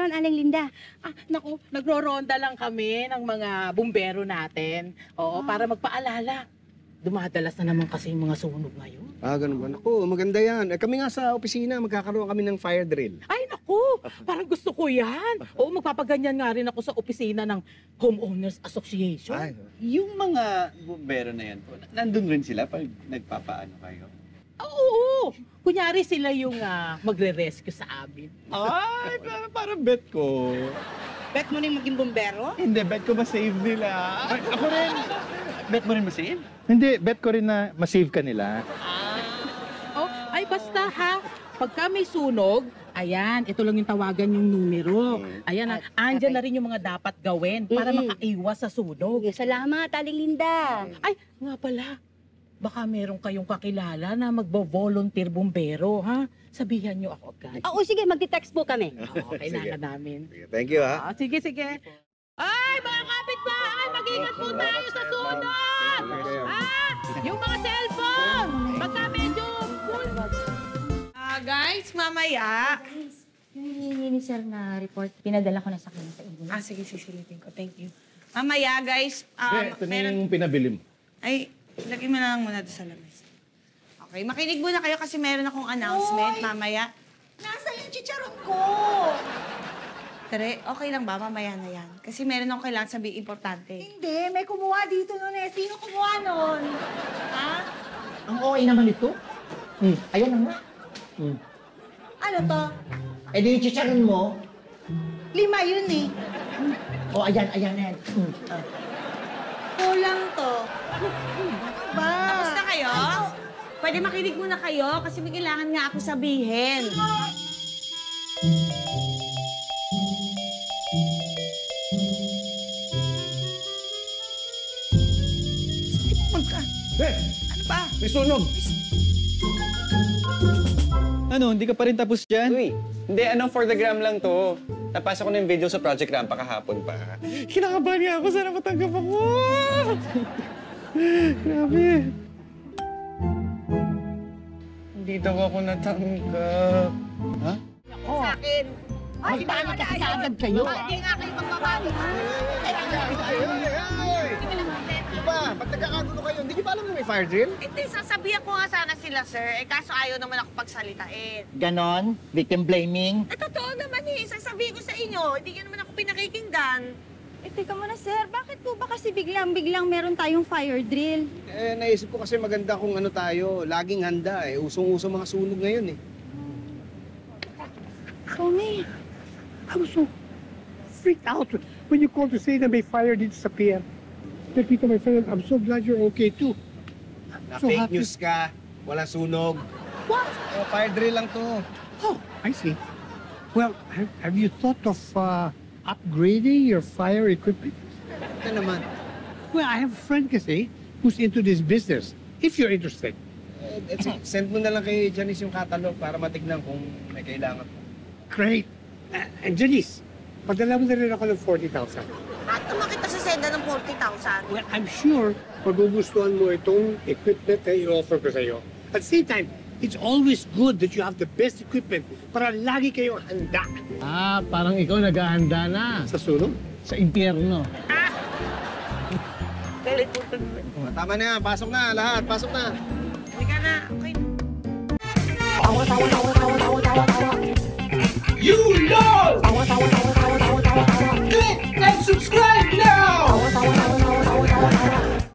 naman, Aling Linda? Naku, nagro-ronda lang kami ng mga bumbero natin. Oo, para magpaalala. Dumadalas na naman kasi yung mga sunog ngayon. Ganun ba? Naku, maganda yan. Kami nga sa opisina, magkakaroon kami ng fire drill. Ay, naku, parang gusto ko yan. Oo, magpapaganyan nga rin ako sa opisina ng Homeowners Association. Yung mga bumbero na yan po, nandun rin sila pag nagpapaano kayo? Oo, kunyari sila yung magre-rescue sa amin. Ay, parang bet ko. Bet mo rin maging bumbero? Hindi, bet ko ma-save nila. Ay, ako rin. Bet mo rin ma-save? Hindi, bet ko rin na ma-save ka nila. Ay basta ha, pagka may sunog, ayan, ito lang yung tawagan yung numero. Ayan, andyan na rin yung mga dapat gawin para makaiwas sa sunog. Salamat, Aling Linda. Ay, nga pala, baka meron kayong kakilala na magbo-volunteer bumbero, ha? Sabihan nyo ako agad. Oo, sige, magti-text po kami. Kailangan namin. Sige, thank you, ha? Sige. Ay, mga kapitbahay, mag-ingat po tayo sa sunog! Yung mga cellphone, pagka medyo full. Guys, mamaya. Yung hinihingi ni sir na report, pinadala ko na sa kanya sa email. Sige, sisilipin ko. Thank you. Mamaya, guys, Ito na yung pinabili mo. Ay, lagay mo na lang muna doon sa labas. Okay, makinig muna kayo kasi meron akong announcement mamaya. Nasa yung chicharon ko? Tere, okay lang ba? Mamaya na yan. Kasi meron akong kailangan sabihin importante. Hindi, may kumuha dito nun eh. Sino kumuha nun? Ha? Ang okay naman ito. Ayun na nga. Ano to? Eh di yung chicharon mo. 5 yun eh. Ayan. Kulang to. Ba? Tapos na kayo? Pwede makinig muna kayo kasi may kailangan nga ako sabihin. Ano ba? May sunog! Ano, hindi ka pa rin tapos dyan? Uy, hindi, for the gram lang to. Napasok ko na yung video sa Project Rampa kahapon pa. Kinakabahan nga ako, sana matanggap ako! Grabe. Hindi daw ako natanggap. Ha? Sa akin. Ay, paano kasi kaagad kayo? Hindi nga kayo magbabali. Diba, pag nagkakagulo kayo, hindi niyo ba alam na may fire drill? Hindi, sasabihan ko nga sana sila, sir. Kaso ayaw naman ako pagsalitain. Ganon? Victim blaming? Totoo naman eh. Sasabihin ko sa inyo. Hindi ka naman ako pinakikinggan. Teka muna, sir. Bakit po ba kasi biglang meron tayong fire drill? Naisip ko kasi maganda kung ano tayo, laging handa eh. Usong-uso mga sunog ngayon eh. Tommy. I was so freaked out when you called to say that may fire did disappear. Pepito, my friend, I'm so glad you're okay too. So Fake happy. news ka, walang sunog. What? Fire drill lang to. Oh, I see. Well, have you thought of upgrading your fire equipment? Ito naman. Well, I have a friend kasi who's into this business. If you're interested. Send mo na lang kay Janice yung catalog para matignan kung may kailangan. Great. And Janice, padala mo na rin ako ng 40,000. Bakit naman kita sa senda ng 40,000? Well, I'm sure magugustuhan mo itong equipment na i-offer ko sa'yo. At the same time, it's always good that you have the best equipment para lagi kayong handa. Parang ikaw naghahanda na. Sa sunog? Sa impyerno. Tama na yan, pasok na lahat, pasok na. Hindi ka na. Okay. You know!